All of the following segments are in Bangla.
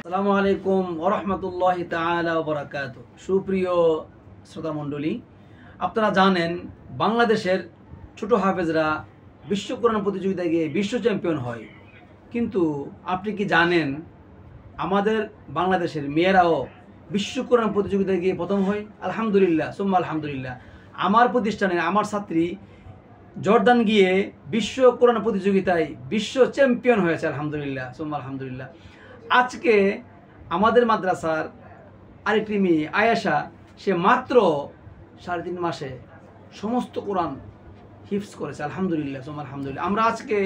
আসসালামু আলাইকুম ওয়া রাহমাতুল্লাহি তাআলা ওয়া বারাকাতুহু। সুপ্রিয় শ্রোতা মণ্ডলী, আপনারা জানেন বাংলাদেশের ছোট হাফেজরা বিশ্ব কোরআন প্রতিযোগিতায় গিয়ে বিশ্ব চ্যাম্পিয়ন হয়। কিন্তু আপনি কি জানেন আমাদের বাংলাদেশের মেয়েরাও বিশ্ব কোরআন প্রতিযোগিতায় গিয়ে প্রথম হয়? আলহামদুলিল্লাহ, সুম্মা আলহামদুলিল্লাহ। আমার প্রতিষ্ঠানের আমার ছাত্রী জর্দান গিয়ে বিশ্ব কোরআন প্রতিযোগিতায় বিশ্ব চ্যাম্পিয়ন হয়েছে। আলহামদুলিল্লাহ, সুম্মা আলহামদুলিল্লাহ। আজকে আমাদের মাদ্রাসার আরেকটি মেয়ে আয়েশা, সে মাত্র 3.5 মাসে সমস্ত কোরআন হিফজ করেছে। আলহামদুলিল্লাহ, সুম্মা আলহামদুলিল্লাহ। আমরা আজকে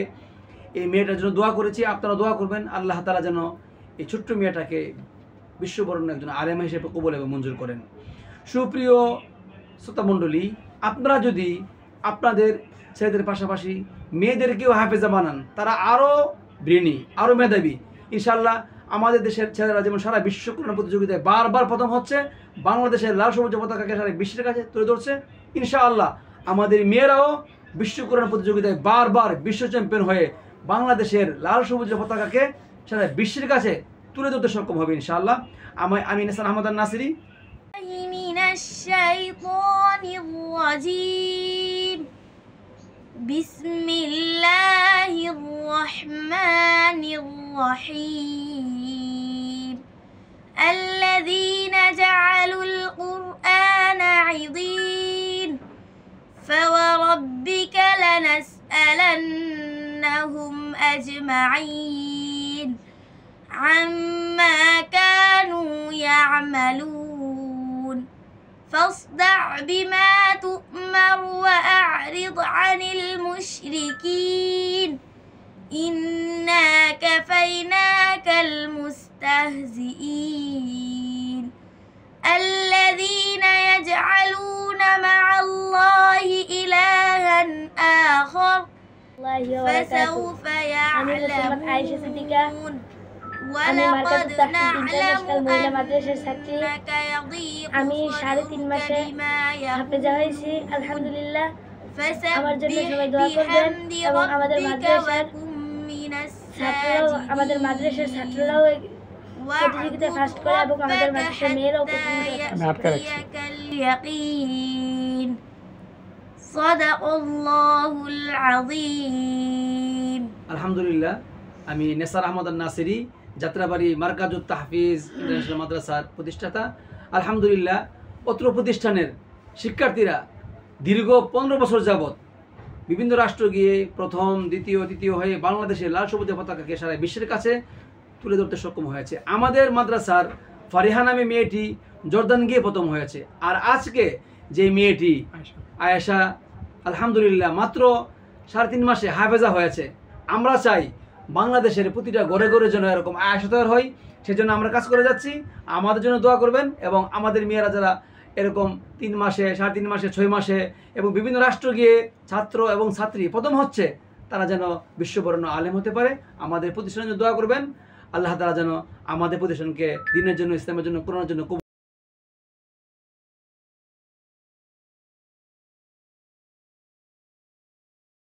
এই মেয়েটার জন্য দোয়া করেছি, আপনারা দোয়া করবেন আল্লাহ তাআলা যেন এই ছোট্ট মেয়েটাকে বিশ্ববরণ্য একজন আলেমা হিসেবে কবুল এবং মঞ্জুর করেন। সুপ্রিয় শ্রোতা মণ্ডলী, আপনারা যদি আপনাদের ছেলেদের পাশাপাশি মেয়েদেরকেও হাফেজা বানান, তারা আরও ব্রেনি, আরও মেধাবী। ইনশাআল্লাহ আমাদের দেশের ছেলেরা যেমন সারা বিশ্ব কোরআন প্রতিযোগিতায় বারবার প্রথম হচ্ছে, বাংলাদেশের লাল সবুজ পতাকাকে সারা বিশ্বের কাছে তুলে ধরছে, ইনশাআল্লাহ আমাদের মেয়েরাও বিশ্ব কোরআন প্রতিযোগিতায় বারবার বিশ্ব চ্যাম্পিয়ন হয়ে বাংলাদেশের লাল সবুজ পতাকাকে সারা বিশ্বের কাছে তুলে ধরতে সক্ষম হবে ইনশাআল্লাহ। আমি নেসার আহমদ নাসিরি। বিসমিল্লাহির রহমানির রহিম আল্লাযীনা জাআলুল কুরআনা ঈদীন ফাওয়ারাব্বিকা লানাসআলান্নাহুম আজমাঈন আম্মা কানু ইয়া'মালুন فاصدع بما تؤمر وأعرض عن المشركين إنا كفيناك المستهزئين الذين يجعلون مع الله إلها آخر فسوف يعلمون ولقد نعلم أنك يضيق صدرك بما يقولون আলহামদুলিল্লাহ। فسبح بحمد ربك وكن من الساجدين আমাদের মাদ্রাসার ছাত্ররাও প্রতিযোগিতায় ফার্স্ট করে এবং আমাদের মাদ্রাসার মেয়েরাও يأتيك اليقين صدق الله العظيم। আলহামদুলিল্লাহ। আমি নেসার আহমদ নাসিরি, যাত্রাবাড়ি মার্কাজুত তাহফিজ ইন্টারন্যাশনাল মাদ্রাসার প্রতিষ্ঠাতা। আলহামদুলিল্লাহ, অত্র প্রতিষ্ঠানের শিক্ষার্থীরা দীর্ঘ 15 বছর যাবৎ বিভিন্ন রাষ্ট্র গিয়ে প্রথম, দ্বিতীয়, তৃতীয় হয়ে বাংলাদেশের লাল সবুজ পতাকাকে সারা বিশ্বের কাছে তুলে ধরতে সক্ষম হয়েছে। আমাদের মাদ্রাসার ফারিহা নামে মেয়েটি জর্দান গিয়ে প্রথম হয়েছে। আর আজকে যে মেয়েটি আয়েশা, আলহামদুলিল্লাহ মাত্র 3.5 মাসে হাফেজা হয়েছে। আমরা চাই বাংলাদেশের প্রতিটা ঘরে ঘরে যেন এরকম আয়েশা তৈরি হয়, সেজন্য আমরা কাজ করে যাচ্ছি। আমাদের জন্য দোয়া করবেন এবং আমাদের মেয়েরা যারা এরকম 3 মাসে, 3.5 মাসে, 6 মাসে এবং বিভিন্ন রাষ্ট্র গিয়ে ছাত্র এবং ছাত্রী প্রথম হচ্ছে, তারা যেন বিশ্ববরণ্য আলেম হতে পারে। আমাদের প্রতিষ্ঠানের জন্য দোয়া করবেন। আল্লাহ তাআলা যেন আমাদের প্রতিষ্ঠানকে দ্বীনের জন্য, ইসলামের জন্য, কোরআনের জন্য